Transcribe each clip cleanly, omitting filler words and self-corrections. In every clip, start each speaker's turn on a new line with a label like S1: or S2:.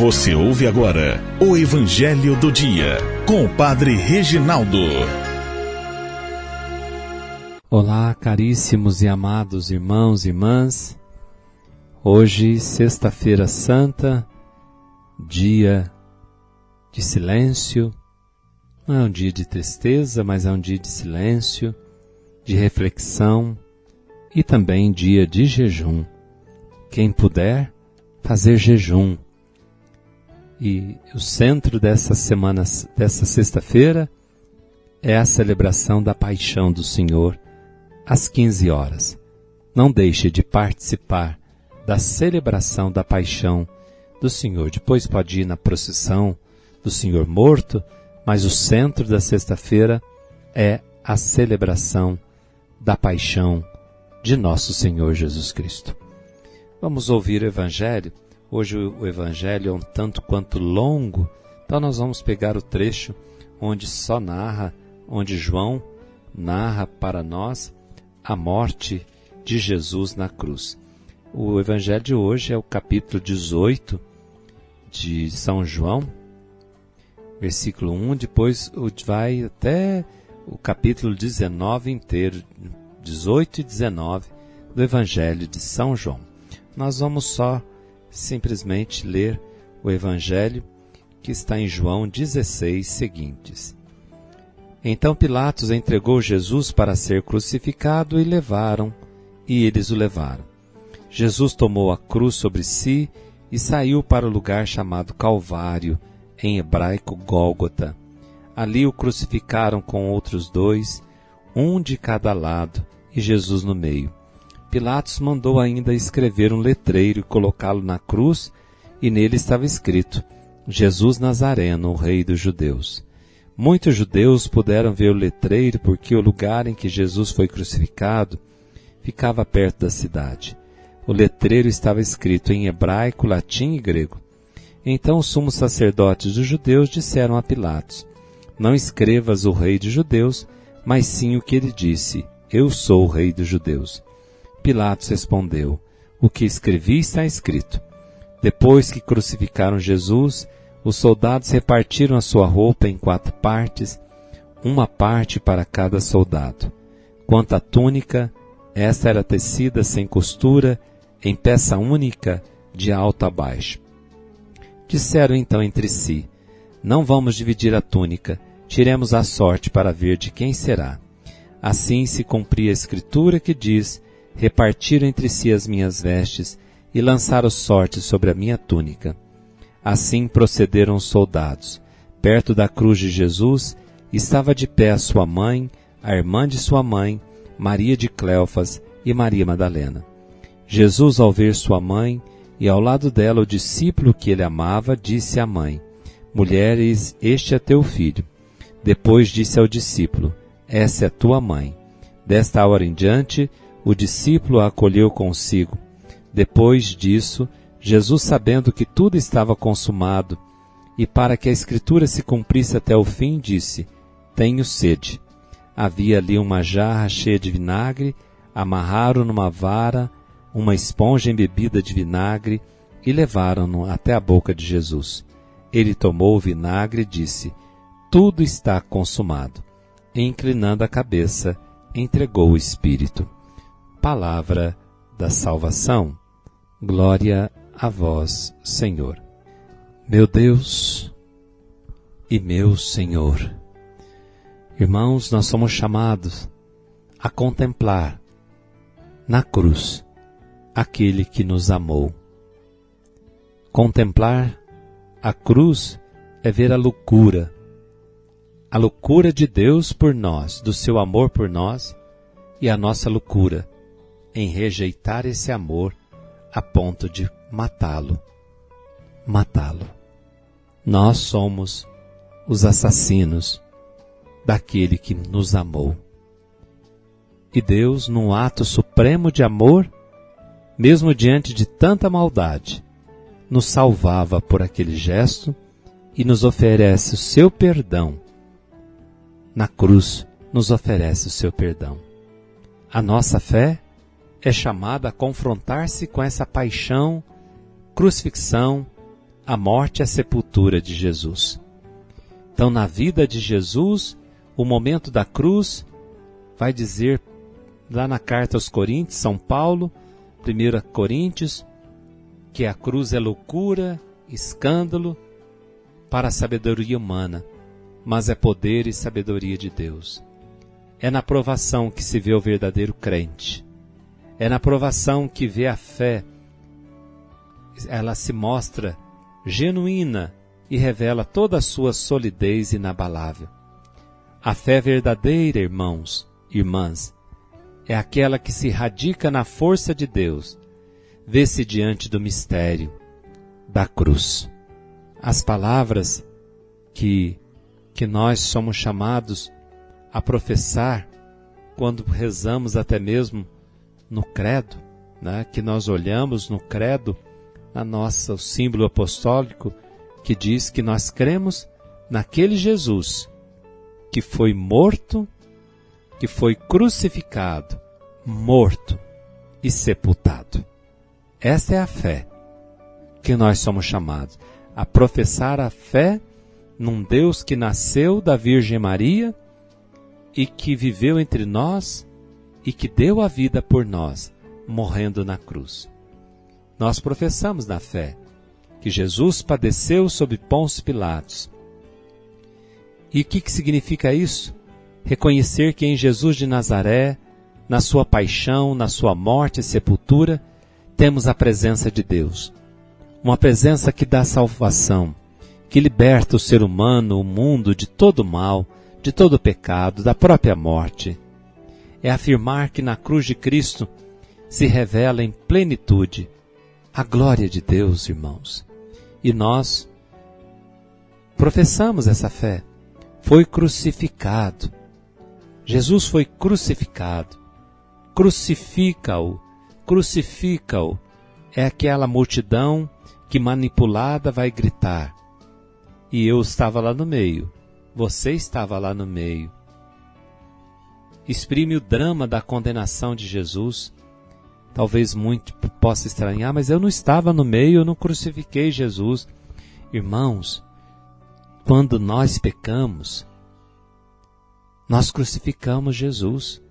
S1: Você ouve agora o Evangelho do Dia, com o Padre Reginaldo.
S2: Olá, caríssimos e amados irmãos e irmãs. Hoje, sexta-feira santa, dia de silêncio. Não é um dia de tristeza, mas é um dia de silêncio, de reflexão e também dia de jejum. Quem puder, fazer jejum. E o centro dessa semana, dessa sexta-feira, é a celebração da Paixão do Senhor, às 15 horas. Não deixe de participar da celebração da Paixão do Senhor. Depois pode ir na procissão do Senhor morto, mas o centro da sexta-feira é a celebração da Paixão de nosso Senhor Jesus Cristo. Vamos ouvir o Evangelho. Hoje o Evangelho é um tanto quanto longo, então nós vamos pegar o trecho onde João narra para nós a morte de Jesus na cruz. O Evangelho de hoje é o capítulo 18 de São João, versículo 1, depois vai até o capítulo 19 inteiro, 18 e 19 do Evangelho de São João. Nós vamos só simplesmente ler o Evangelho que está em João 16 seguintes. Então Pilatos entregou Jesus para ser crucificado e eles o levaram. Jesus tomou a cruz sobre si e saiu para o lugar chamado Calvário, em hebraico Gólgota. Ali o crucificaram com outros dois, um de cada lado e Jesus no meio. Pilatos mandou ainda escrever um letreiro e colocá-lo na cruz, e nele estava escrito: Jesus Nazareno, o Rei dos Judeus. Muitos judeus puderam ver o letreiro porque o lugar em que Jesus foi crucificado ficava perto da cidade. O letreiro estava escrito em hebraico, latim e grego. Então os sumos sacerdotes dos judeus disseram a Pilatos: Não escrevas o Rei dos Judeus, mas sim o que ele disse: Eu sou o Rei dos Judeus. Pilatos respondeu: O que escrevi está escrito. Depois que crucificaram Jesus, os soldados repartiram a sua roupa em 4 partes, uma parte para cada soldado. Quanto à túnica, esta era tecida sem costura, em peça única, de alto a baixo. Disseram então entre si: Não vamos dividir a túnica, tiremos a sorte para ver de quem será. Assim se cumpria a escritura que diz: Repartiram entre si as minhas vestes e lançaram sorte sobre a minha túnica. Assim procederam os soldados. Perto da cruz de Jesus estava de pé a sua mãe, a irmã de sua mãe, Maria de Cleofas e Maria Madalena. Jesus, ao ver sua mãe e ao lado dela o discípulo que ele amava, disse à mãe: Mulher, este é teu filho. Depois disse ao discípulo: Essa é tua mãe. Desta hora em diante, o discípulo a acolheu consigo. Depois disso, Jesus, sabendo que tudo estava consumado, e para que a Escritura se cumprisse até o fim, disse: Tenho sede. Havia ali uma jarra cheia de vinagre, amarraram numa vara uma esponja embebida de vinagre e levaram-no até a boca de Jesus. Ele tomou o vinagre e disse: Tudo está consumado. E, inclinando a cabeça, entregou o Espírito. Palavra da salvação. Glória a vós, Senhor. Meu Deus e meu Senhor. Irmãos, nós somos chamados a contemplar na cruz aquele que nos amou. Contemplar a cruz é ver a loucura de Deus por nós, do seu amor por nós, e a nossa loucura em rejeitar esse amor a ponto de matá-lo. Nós somos os assassinos daquele que nos amou. E Deus, num ato supremo de amor, mesmo diante de tanta maldade, nos salvava por aquele gesto e nos oferece o seu perdão. Na cruz, nos oferece o seu perdão. A nossa fé é chamada a confrontar-se com essa paixão, crucifixão, a morte e a sepultura de Jesus. Então, na vida de Jesus, o momento da cruz vai dizer, lá na carta aos Coríntios, São Paulo, 1 Coríntios, que a cruz é loucura, escândalo para a sabedoria humana, mas é poder e sabedoria de Deus. É na provação que se vê o verdadeiro crente. É na provação que vê a fé. Ela se mostra genuína e revela toda a sua solidez inabalável. A fé verdadeira, irmãos e irmãs, é aquela que se radica na força de Deus, vê-se diante do mistério da cruz. As palavras que nós somos chamados a professar quando rezamos até mesmo no credo, né? Que nós olhamos no credo, o símbolo apostólico, que diz que nós cremos naquele Jesus que foi morto, que foi crucificado, morto e sepultado. Esta é a fé que nós somos chamados a professar, a fé num Deus que nasceu da Virgem Maria e que viveu entre nós e que deu a vida por nós, morrendo na cruz. Nós professamos na fé que Jesus padeceu sob Pôncio Pilatos. E o que significa isso? Reconhecer que em Jesus de Nazaré, na sua paixão, na sua morte e sepultura, temos a presença de Deus. Uma presença que dá salvação, que liberta o ser humano, o mundo, de todo mal, de todo pecado, da própria morte. É afirmar que na cruz de Cristo se revela em plenitude a glória de Deus, irmãos. E nós professamos essa fé. Foi crucificado. Jesus foi crucificado. Crucifica-o. Crucifica-o. É aquela multidão que manipulada vai gritar. E eu estava lá no meio. Você estava lá no meio. Exprime o drama da condenação de Jesus. Talvez muito possa estranhar, mas eu não estava no meio, eu não crucifiquei Jesus. Irmãos, quando nós pecamos, nós crucificamos Jesus.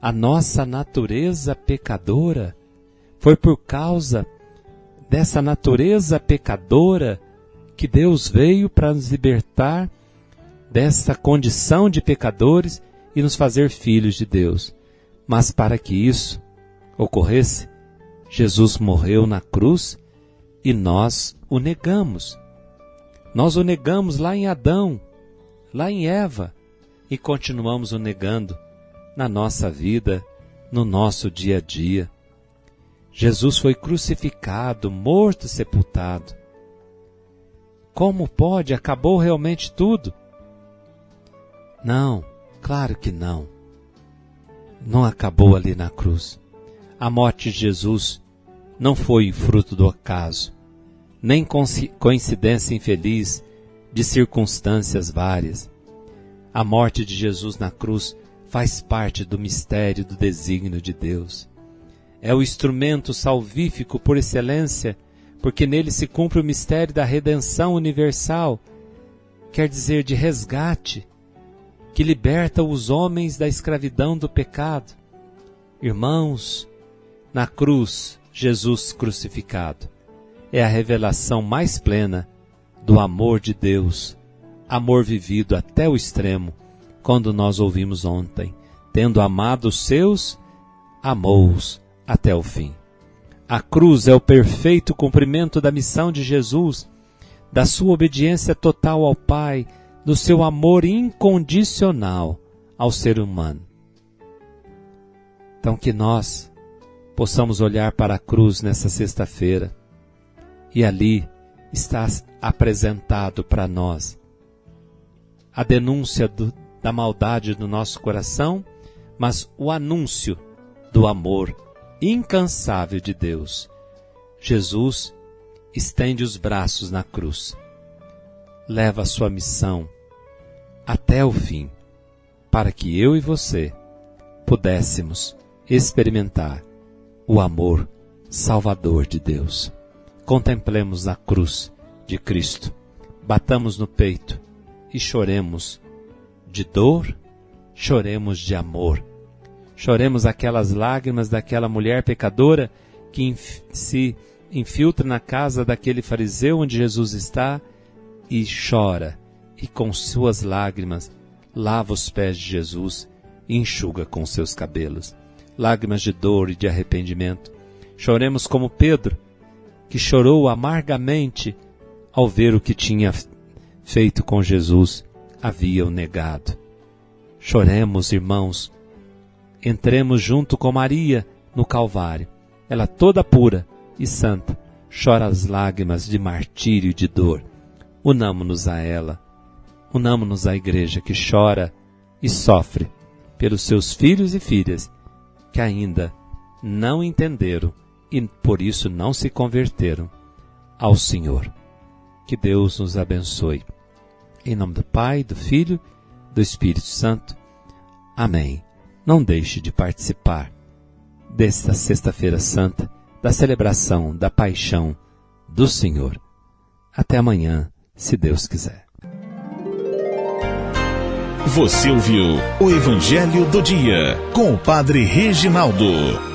S2: A nossa natureza pecadora foi por causa dessa natureza pecadora que Deus veio para nos libertar dessa condição de pecadores e nos fazer filhos de Deus. Mas para que isso ocorresse, Jesus morreu na cruz e nós o negamos. Nós o negamos lá em Adão, lá em Eva, e continuamos o negando na nossa vida, no nosso dia a dia. Jesus foi crucificado, morto e sepultado. Como pode? Acabou realmente tudo? Não, claro que não. Não acabou ali na cruz. A morte de Jesus não foi fruto do acaso, nem coincidência infeliz de circunstâncias várias. A morte de Jesus na cruz faz parte do mistério do desígnio de Deus. É o instrumento salvífico por excelência, porque nele se cumpre o mistério da redenção universal, quer dizer, de resgate, que liberta os homens da escravidão do pecado. Irmãos, na cruz, Jesus crucificado é a revelação mais plena do amor de Deus, amor vivido até o extremo, quando nós ouvimos ontem, tendo amado os seus, amou-os até o fim. A cruz é o perfeito cumprimento da missão de Jesus, da sua obediência total ao Pai, do seu amor incondicional ao ser humano. Então que nós possamos olhar para a cruz nessa sexta-feira e ali está apresentado para nós a denúncia da maldade do nosso coração, mas o anúncio do amor incansável de Deus. Jesus estende os braços na cruz, leva a sua missão até o fim, para que eu e você pudéssemos experimentar o amor salvador de Deus. Contemplemos a cruz de Cristo. Batamos no peito e choremos de dor, choremos de amor. Choremos aquelas lágrimas daquela mulher pecadora que se infiltra na casa daquele fariseu onde Jesus está e chora, e com suas lágrimas lava os pés de Jesus e enxuga com seus cabelos. Lágrimas de dor e de arrependimento. Choremos como Pedro, que chorou amargamente ao ver o que tinha feito com Jesus, havia-o negado. Choremos, irmãos, entremos junto com Maria no Calvário. Ela toda pura e santa, chora as lágrimas de martírio e de dor. Unamo-nos a ela, unamo-nos à igreja que chora e sofre pelos seus filhos e filhas que ainda não entenderam e por isso não se converteram ao Senhor. Que Deus nos abençoe. Em nome do Pai, do Filho, do Espírito Santo. Amém. Não deixe de participar desta Sexta-feira Santa, da celebração da Paixão do Senhor. Até amanhã, se Deus quiser.
S1: Você ouviu o Evangelho do Dia com o Padre Reginaldo.